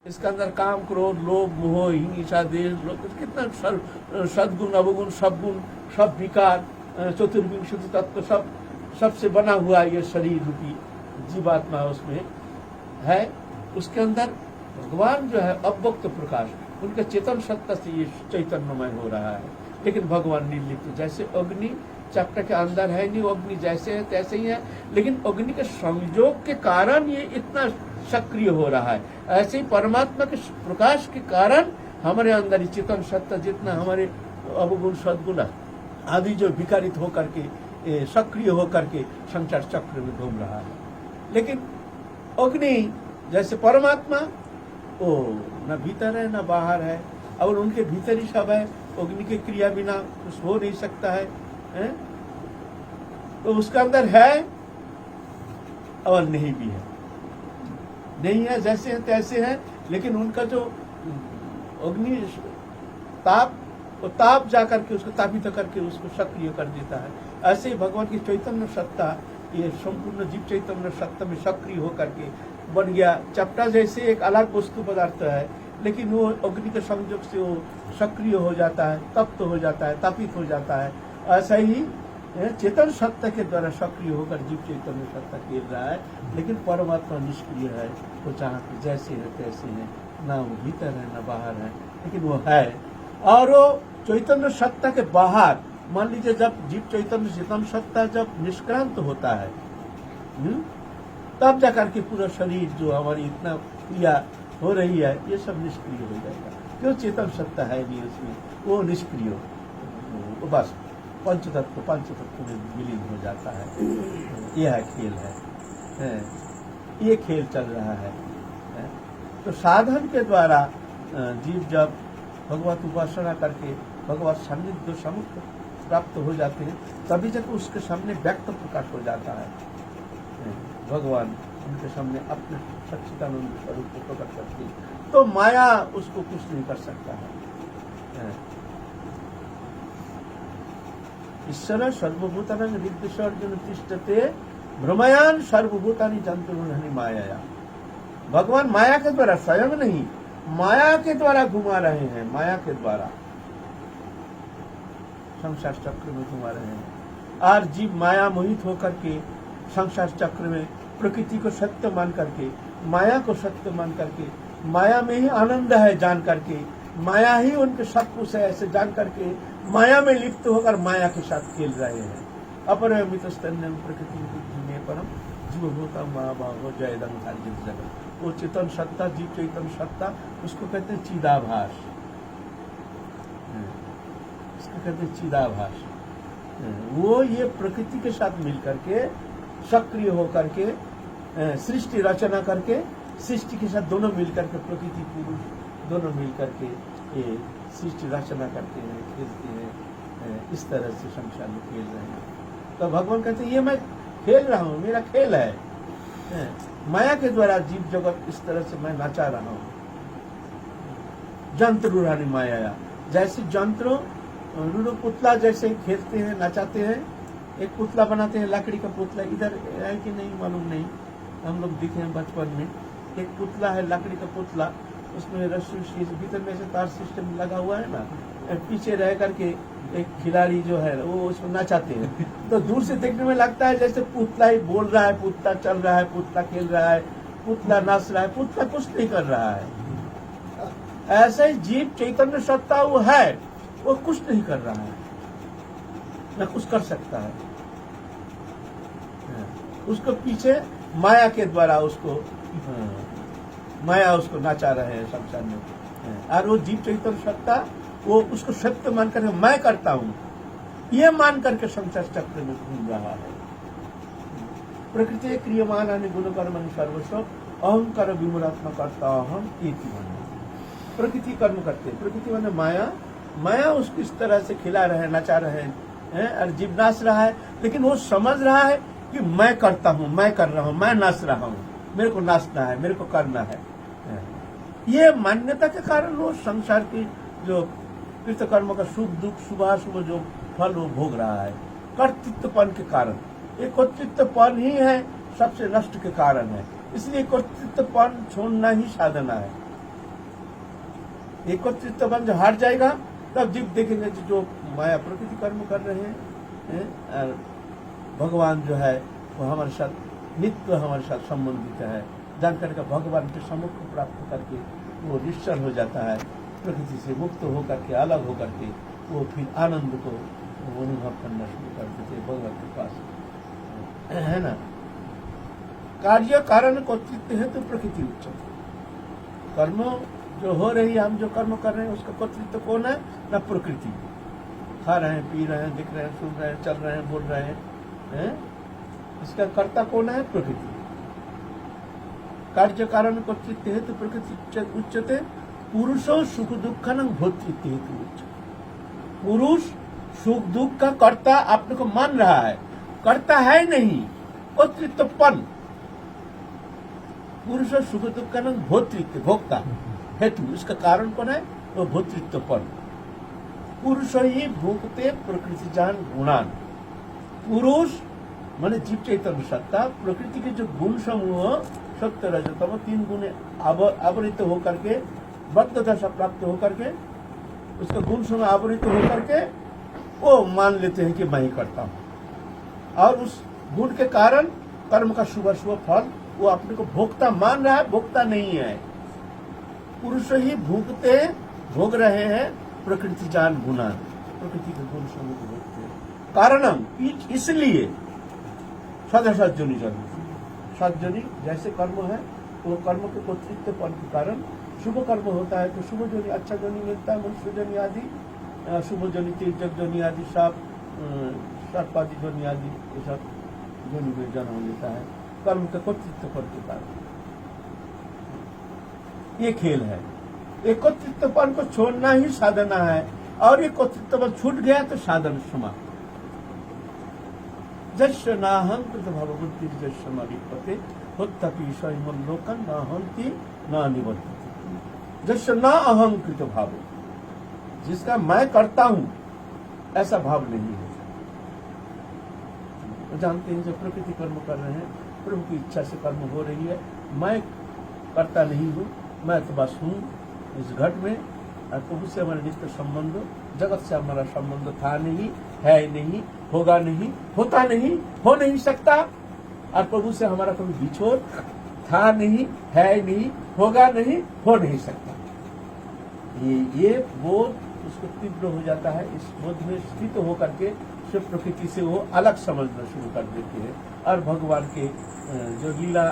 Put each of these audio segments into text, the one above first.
इसके अंदर काम, क्रोध, लोभ, मोह, हिंसा, देश, कितना सदगुण, अवगुण, सब गुण, सब विकार, चतुर्विंशति तत्व, सबसे बना हुआ ये शरीर रूपी जीवात्मा उसमें है। उसके अंदर भगवान जो है अव्यक्त प्रकाश, उनके चेतन सत्ता से ये चैतन्यमय हो रहा है। लेकिन भगवान निर्लिप्त, जैसे अग्नि चक्र के अंदर है नहीं, अग्नि जैसे है तैसे ही है, लेकिन अग्नि के संयोग के कारण ये इतना सक्रिय हो रहा है। ऐसे ही परमात्मा के प्रकाश के कारण हमारे अंदर चेतन सत्ता जितना हमारे अवगुण सद्गुण आदि जो विकारित होकर के सक्रिय होकर के संसार चक्र में घूम रहा है। लेकिन अग्नि जैसे परमात्मा वो न भीतर है न बाहर है, और उनके भीतर ही सब है। अग्नि की क्रिया बिना कुछ हो नहीं सकता है, तो उसके अंदर है और नहीं भी है, नहीं है जैसे है तैसे है। लेकिन उनका जो अग्नि ताप, वो ताप जाकर के उसको तापित करके उसको सक्रिय कर देता है। ऐसे ही भगवान की चैतन्य सत्ता ये संपूर्ण जीव चैतन्य सत्ता में सक्रिय होकर के बन गया। चपटा जैसे एक अलग वस्तु पदार्थ है, लेकिन वो अग्नि के संयोग से वो सक्रिय हो जाता है, तप्त हो जाता है, तापित हो जाता है। ऐसा ही चेतन सत्ता के द्वारा सक्रिय होकर जीव चैतन्य सत्ता खेल रहा है। लेकिन परमात्मा निष्क्रिय है, वो चाहते जैसे है तैसे है, ना वो भीतर है ना बाहर है, लेकिन वो है। और वो चैतन्य सत्ता के बाहर मान लीजिए जब जीव चैतन्य चेतन सत्ता जब निष्क्रांत होता है, तब जाकर के पूरा शरीर जो हमारी इतना क्रिया हो रही है ये सब निष्क्रिय हो जाएगा। क्यों? चेतन सत्ता है नहीं उसमें, वो निष्क्रिय, वो बस पंचतत्व में विलीन हो जाता है। यह खेल है, ये खेल चल रहा है। तो साधन के द्वारा जीव जब भगवत उपासना करके भगवत सान्निध्य समुख प्राप्त हो जाते हैं, तभी जब उसके सामने व्यक्त प्रकाश हो जाता है। भगवान उनके सामने अपने सच्चिदानंद स्वरूप को प्रकट करती है, तो माया उसको कुछ नहीं कर सकता है। ईश्वर सर्वभूतानि निर्देश अर्जुन तिष्ठते भ्रमयान सर्वभूतानि जंतुर्हनि माया। भगवान माया के द्वारा, स्वयं नहीं, माया के द्वारा घुमा रहे हैं, माया के द्वारा संसार चक्र में घुमा रहे हैं। और जीव माया मोहित होकर के संसार चक्र में प्रकृति को सत्य मान करके, माया को सत्य मान करके, माया में ही आनंद है जान करके, माया ही उनके सब कुछ है ऐसे जान करके माया में लिप्त होकर माया के साथ खेल रहे हैं। अपरमितस्तन्यम प्रकृति में परम जीवभूता महाभाव जयदम कार्य जगत। वो चेतन सत्ता, जीव चैतन्य सत्ता, उसको कहते हैं चिदाभास, इसको कहते हैं चिदाभास। वो ये प्रकृति के साथ मिलकर के सक्रिय होकर के सृष्टि रचना करके, सृष्टि के साथ दोनों मिलकर के, प्रकृति पुरुष दोनों मिलकर के ये सृष्टि रचना करते हैं, खेलते हैं। इस तरह से संसार में खेल रहे हैं। तो भगवान कहते हैं ये मैं खेल रहा हूँ, मेरा खेल है। माया के द्वारा जीव जगत इस तरह से मैं नचा रहा हूँ। जंत्र रूढ़ानी माया, जैसे जंत्रों रूढ़ पुतला जैसे खेलते हैं, नचाते हैं। एक पुतला बनाते हैं, लकड़ी का पुतला, इधर है कि नहीं मालूम नहीं, हम लोग दिखे हैं बचपन में। एक पुतला है लकड़ी का पुतला, उसमें रस्सी भीतर में से तार सिस्टम लगा हुआ है ना, पीछे रह करके एक खिलाड़ी जो है वो उसको नचाते हैं। तो दूर से देखने में लगता है जैसे पुतला ही बोल रहा है, पुतला चल रहा है, पुतला खेल रहा है, पुतला नाच रहा है, पुतला कुछ नहीं कर रहा है। ऐसा ही जीव चैतन्य सत्ता वो है, वो कुछ नहीं कर रहा है, न कुछ कर सकता है। उसको पीछे माया के द्वारा उसको माया उसको नचा रहे हैं संसार में। और वो जीव चैतन्य सत्ता वो उसको सत्य मान करके मैं करता हूँ, ये मान करके संसार चक्र में घूम रहा है। प्रकृति क्रियमाणानि गुण कर्माणि सर्वस्व अहंकार विमूढ़ात्मा करता हम एक ही माना। प्रकृति कर्म करते, प्रकृति माने माया, माया उसको इस तरह से खिला रहे हैं, नचा रहे हैं, और जीव नाच रहा है। लेकिन वो समझ रहा है कि मैं करता हूँ, मैं कर रहा हूँ, मैं नाच रहा हूँ, मेरे को नाचना है, मेरे को करना है। ये मान्यता के कारण वो संसार की जो कृत कर्म का सुख दुख शुभाशुभ जो फल वो भोग रहा है, कर्तृत्वपन के कारण। ये कर्तृत्वपन ही है सबसे नष्ट के कारण है। इसलिए कर्तृत्वपन छोड़ना ही साधना है। ये कर्तृत्ववान जो हार जाएगा तब जीव देखेंगे जो माया प्रकृति कर्म कर रहे हैं, और भगवान जो है वो हमारे साथ नित्य हमारे साथ संबंधित है। जानकर के भगवान के सम्मुख को प्राप्त करके वो निश्चल हो जाता है, प्रकृति से मुक्त होकर के अलग होकर के वो फिर आनंद को अनुभव करना शुरू कर देते भगवान के पास, है ना। कार्य कारण कर्तृत्व है तो प्रकृति उच्चते। कर्म जो हो रही है, हम जो कर्म कर रहे हैं उसका कर्तृत्व कौन है? ना प्रकृति। खा रहे हैं, पी रहे हैं, दिख रहे हैं, सुन रहे हैं, चल रहे हैं, बोल रहे हैं, इसका कर्ता कौन है? प्रकृति। कार्य कारण कर्तृत्व है तो प्रकृति उच्चते। पुरुषो सुख दुखन भोक्तृत्व हेतु उच्चते। पुरुष सुख दुख का कर्ता अपने को मान रहा है, कर्ता है नहीं, कर्तृत्वपन। पुरुष सुख दुख का भोक्तृत्व, भोक्ता हेतु, इसका कारण कौन है? वो भोक्तृत्वपन। पुरुष ही भोगते प्रकृति जान गुणान। पुरुष माने जीव चैतन्य सत्ता, प्रकृति के जो गुण समूह सत्य रजतम 3 गुण आवृत होकर के, बद्धता से प्राप्त होकर के, उसका गुण समूह आवृत होकर के वो मान लेते हैं कि मैं ही करता हूं, और उस गुण के कारण कर्म का शुभ शुभ फल वो अपने को भोक्ता मान रहा है, भोक्ता नहीं है। पुरुष ही भोगते, भोग रहे हैं प्रकृति जान गुणान, प्रकृति के गुण समूह को भोगते हैं। कारणम, इसलिए सदसज्जनी जन्म, सज्जनी जैसे कर्म है वो कर्म के कर्तृत्व फल के कारण शुभ कर्म होता है तो शुभ जोनि, अच्छा जोनि मिलता है, मनुष्य जोनि आदि, शुभ जोनि, तीर्थक जोनि आदि, सर्प आदि जोनि आदि, ये सब जोनि में जन्म लेता है कर्म के कर्तृत्व फल के कारण। ये खेल है। ये कर्तृत्वपन को छोड़ना ही साधना है, और ये कर्तृत्वपन छूट गया तो साधन समाप्त। जस्य नाहं कृत भवबुद्धि जस्य मरिपते होत्तपि स्वयं लोकं न हंति न निवर्तते। जस्य न अहं कृत भाव, जिसका मैं करता हूं ऐसा भाव नहीं है। तो जानते हैं जो प्रकृति कर्म कर रहे हैं, प्रभु की इच्छा से कर्म हो रही है, मैं करता नहीं हूं, मैं तो बस हूं इस घट में, और प्रभु से हमारा नित्य संबंध, जगत से हमारा संबंध था नहीं, है नहीं, होगा नहीं, होता नहीं, हो नहीं सकता, और प्रभु से हमारा कभी बिछोड़ था नहीं, है नहीं, होगा नहीं, हो नहीं सकता। ये बोध उसको तीव्र हो जाता है। इस बोध में स्थित होकर के शिव प्रकृति से वो अलग समझना शुरू कर देते हैं, और भगवान के जो लीला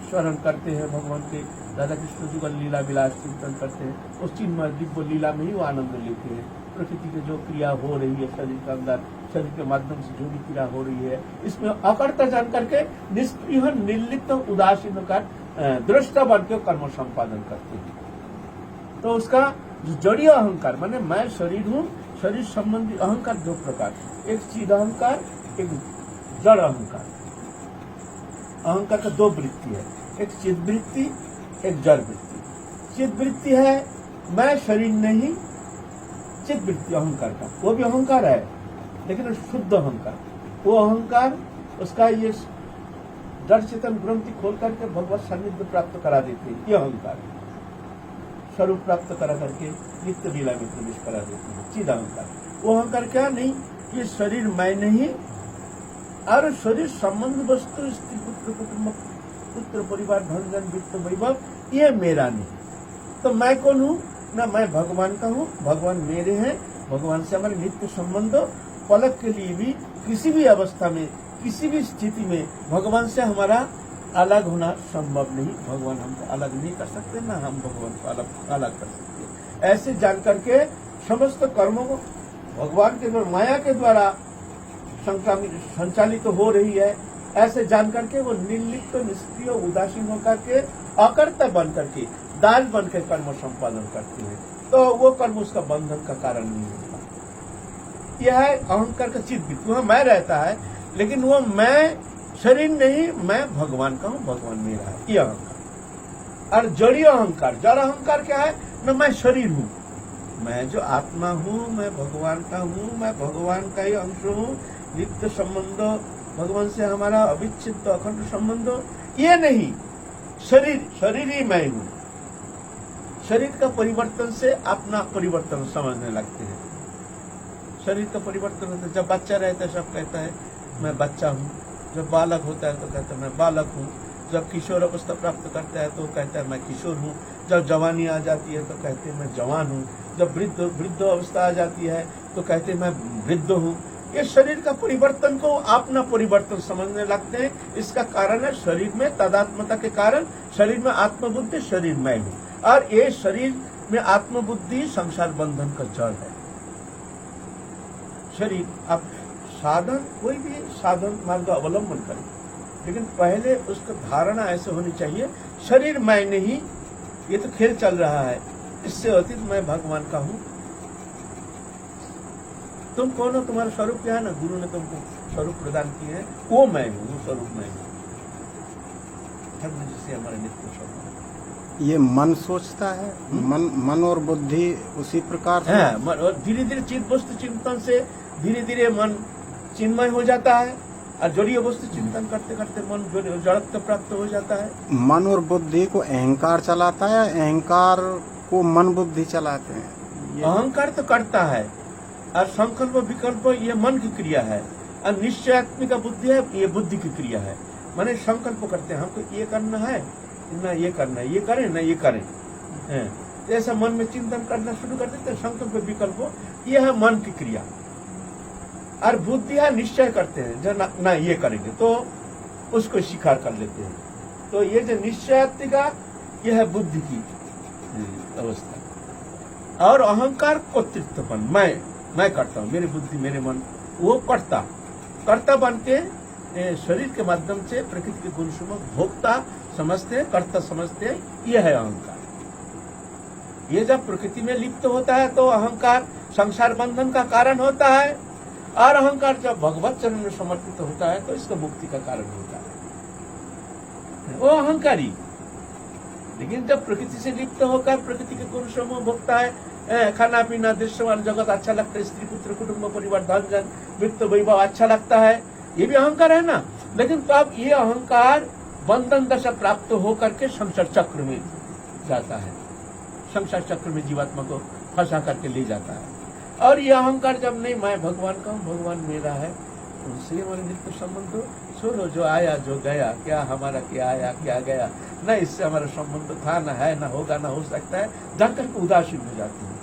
स्मरण करते हैं, भगवान के राधा कृष्ण जुगल लीला विलास चिंतन करते हैं, उस चिन्मय दिव्य लीला में ही वो आनंद लेते हैं। प्रकृति की जो क्रिया हो रही है शरीर के अंदर, शरीर के माध्यम से जो भी क्रिया हो रही है, इसमें अकर्ता जान करके निष्क्रिय निर्लिप्त उदासीन का दृष्टा बन के कर्म संपादन करते हैं। तो उसका जो जड़ीय अहंकार, माने मैं शरीर हूँ, शरीर संबंधी अहंकार 2 प्रकार, एक चिद अहंकार, एक जड़ अहंकार। अहंकार का 2 वृत्ति है, एक चिद वृत्ति, एक जड़ वृत्ति। चिद वृत्ति है मैं शरीर नहीं, चिद वृत्ति अहंकार का, वो भी अहंकार है लेकिन शुद्ध अहंकार। वो अहंकार उसका ये जड़ चेतन ग्रंथि खोल करके भगवत सानिध्य प्राप्त करा देते हैं। ये अहंकार स्वरूप प्राप्त करा करके नित्य लीला में प्रवेश करा देते हैं, चिद अहंकार। वो अहंकार क्या नहीं कि शरीर मैं नहीं, और शरीर संबंध वस्तु स्त्री पुत्र कुटुंब पुत्र परिवार धन जन वित्त वैभव ये मेरा नहीं। तो मैं कौन हूँ? ना मैं भगवान का हूँ, भगवान मेरे हैं, भगवान से हमारे नित्य संबंध, पलक के लिए भी किसी भी अवस्था में, किसी भी स्थिति में भगवान से हमारा अलग होना संभव नहीं। भगवान हमको अलग नहीं कर सकते, ना हम भगवान को अलग कर सकते। ऐसे जानकर के समस्त कर्मों को भगवान के द्वारा, माया के द्वारा संचालित हो रही है, ऐसे जान करके वो निर्लिप्त, निष्क्रिय, उदासीन होकर के अकर्ता बन करके, दास बन के कर्म संपादन करते हैं, तो वो कर्म उसका बंधन का कारण नहीं होता। यह है अहंकार का चित्त वृत्ति। वह मैं रहता है लेकिन वो मैं शरीर नहीं, मैं भगवान का हूँ, भगवान मेरा है, यह अहंकार। और जड़ीय अहंकार, जड़ अहंकार क्या है? मैं शरीर हूँ, मैं जो आत्मा हूँ, मैं भगवान का हूँ, मैं भगवान का ही अंश हूँ, नित्य संबंध भगवान से हमारा अविच्छिन्न अखंड संबंध, ये नहीं, शरीर ही मैं हूँ, शरीर का परिवर्तन से अपना परिवर्तन समझने लगते हैं। शरीर का परिवर्तन होता है, जब बच्चा रहता है सब कहता है मैं बच्चा हूँ, जब बालक होता है तो कहता है मैं बालक हूँ, जब किशोर अवस्था प्राप्त करता है तो कहता है मैं किशोर हूँ, जब जवानी आ जाती है तो कहते हैं मैं जवान हूँ, जब वृद्ध अवस्था आ जाती है तो कहते हैं मैं वृद्ध हूँ। ये शरीर का परिवर्तन को अपना परिवर्तन समझने लगते हैं। इसका कारण है शरीर में तादात्म्यता के कारण शरीर में आत्मबुद्धि, शरीर मैं हूँ, और ये शरीर में आत्मबुद्धि संसार बंधन का जड़ है। शरीर अब साधन, कोई भी साधन मार्ग अवलंबन करे, लेकिन पहले उसका धारणा ऐसे होनी चाहिए शरीर मैं नहीं, ये तो खेल चल रहा है, इससे अतीत मैं भगवान का हूँ। तुम कौन हो, तुम्हारा स्वरूप क्या है ना, गुरु ने तुमको स्वरूप प्रदान किए हैं, वो मैं हूँ, वो स्वरूप मैं हूँ। धर्म जिसे हमारे नित्य स्वरूप। ये मन सोचता है, मन और बुद्धि उसी प्रकार से है, और धीरे धीरे चित्त वस्तु चिंतन से धीरे धीरे मन चिन्मय हो जाता है, और जड़ीय वस्तु चिंतन करते करते मन जड़त्व प्राप्त हो जाता है। मन और बुद्धि को अहंकार चलाता है, अहंकार को मन बुद्धि चलाते हैं। अहंकार तो करता है, और संकल्प विकल्प ये मन की क्रिया है, और निश्चयात्मिक बुद्धि है, ये बुद्धि की क्रिया है। माने संकल्प करते हैं हमको ये करना है ना, ये करना है, ये करें ना ये करें, ऐसा मन में चिंतन करना शुरू कर देते हैं। संकल्प विकल्प ये है मन की क्रिया, और बुद्धि है निश्चय करते हैं जो ना ये करेंगे, तो उसको स्वीकार कर लेते हैं। तो ये जो निश्चयात्मिका ये है बुद्धि की अवस्था। और अहंकार कर्तृत्वपन, मैं करता हूँ, मेरी बुद्धि मेरे मन, वो कर्ता बन के शरीर के माध्यम से प्रकृति के गुण समूह भोक्ता समझते, कर्ता समझते, ये है अहंकार। ये जब प्रकृति में लिप्त होता है तो अहंकार संसार बंधन का कारण होता है, और अहंकार जब भगवत चरण में समर्पित होता है तो इसका मुक्ति का कारण होता है, वो अहंकारी। लेकिन जब प्रकृति से लिप्त होकर प्रकृति के गुण समूह भोगता है, खाना पीना दृश्यमान जगत अच्छा लगता है, स्त्री पुत्र कुटुंब परिवार धन जन वित्त वैभव अच्छा लगता है, ये भी अहंकार है ना। लेकिन तो अब ये अहंकार बंधन दशा प्राप्त होकर के संसार चक्र में जाता है, संसार चक्र में जीवात्मा को फंसा करके ले जाता है। और ये अहंकार जब नहीं मैं भगवान का हूँ, भगवान मेरा है, उनसे हमारे नित्य संबंध हो, छोड़ो जो आया जो गया, क्या हमारा क्या आया क्या गया, न इससे हमारा संबंध था, न है, न होगा, न हो सकता है, जाकर के उदासीन हो जाती है।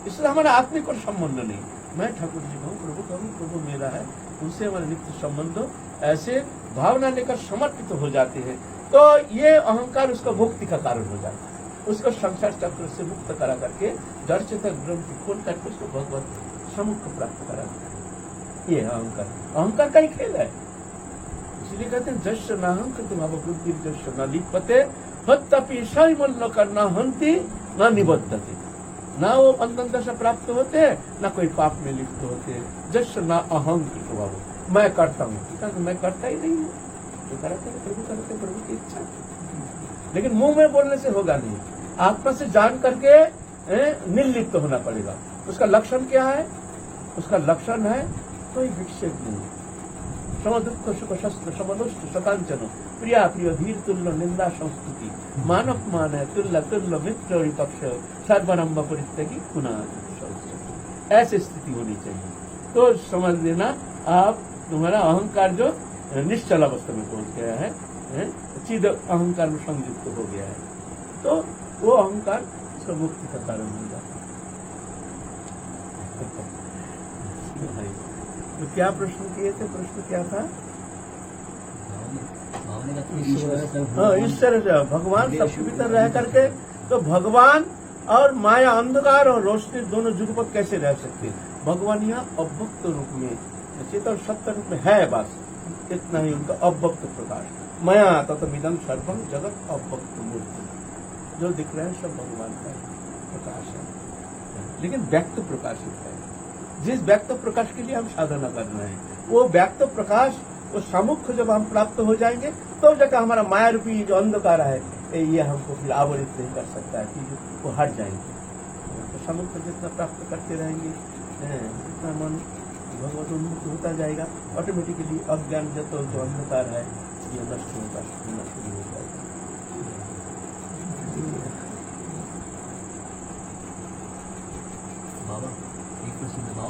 इसलिए हमारा आत्मिक और संबंध नहीं, मैं ठाकुर जी कहूँ, प्रभु कहूँ, प्रभु मेरा है, उनसे हमारे नित्य संबंध हो, ऐसे भावना लेकर समर्पित हो जाते हैं। तो ये अहंकार उसका मुक्ति का कारण हो जाता है, उसको संसार चक्र से मुक्त करा करके जड़ चेतन ग्रंथि खोल करके उसको भगवत समुख प्राप्त करा। ये अहंकार का ही खेल है। इसलिए कहते हैं जश्य नाहंकृत भाव बुद्धि जश्य न लिप्यते हत्तपि सैमल्य का न हंति न निबद्धते। ना वो बंधन दशा प्राप्त होते हैं, ना कोई पाप में लिप्त होते हैं। जश्य न अहंकृत भाव, मैं करता हूँ, मैं करता ही नहीं हूँ, तो करते प्रभु की इच्छा। लेकिन मुंह में बोलने से होगा नहीं, आत्मा से जान करके निर्लिप्त होना पड़ेगा। उसका लक्षण क्या है? उसका लक्षण है कोई विक्षेप नहीं, समदुख सुख शस्त्र समदुष्ट सकांचन प्रिया प्रिय धीर तुल्य निंदा संस्तुति मानव मान है तुल्य तुल्य मित्र विपक्ष सर्वनम्ब परित्यगी पुनः। ऐसी स्थिति होनी चाहिए। तो समझ लेना आप, तुम्हारा अहंकार जो निश्चल अवस्था में पहुंच गया है, चिद अहंकार में संयुक्त हो गया है, तो वो अहंकार उसका मुक्ति का कारण हो जाता है। तो क्या प्रश्न किए थे? प्रश्न क्या था? हाँ, ईश्वर भगवान सबके भीतर रह करके, तो भगवान और माया अंधकार और रोशनी दोनों जुगपत कैसे रह सकते हैं? भगवान यहाँ अव्यक्त रूप में, चेतन सत्य रूप में है, बस इतना ही उनका अव्यक्त प्रकाश। माया तत्मिदं सर्वं जगत अव्यक्त मूर्ति, जो दिख रहे हैं सब भगवान का प्रकाश है, लेकिन व्यक्त प्रकाशित है। जिस व्यक्त प्रकाश के लिए हम साधना कर रहे हैं, वो व्यक्त प्रकाश, वो समुख जब हम प्राप्त हो जाएंगे, तो जगह हमारा माया रूपी जो अंधकार है, ये हमको फिर आवरित नहीं कर सकता है, कि वो हट जाएंगे। तो समुख जितना प्राप्त करते रहेंगे, जितना मन भगवत उन्मुख होता जाएगा, ऑटोमेटिकली अज्ञान जो अंधकार है ये नष्ट होना शुरू हो जाएगा। बाबा एक प्रसिद्ध भाव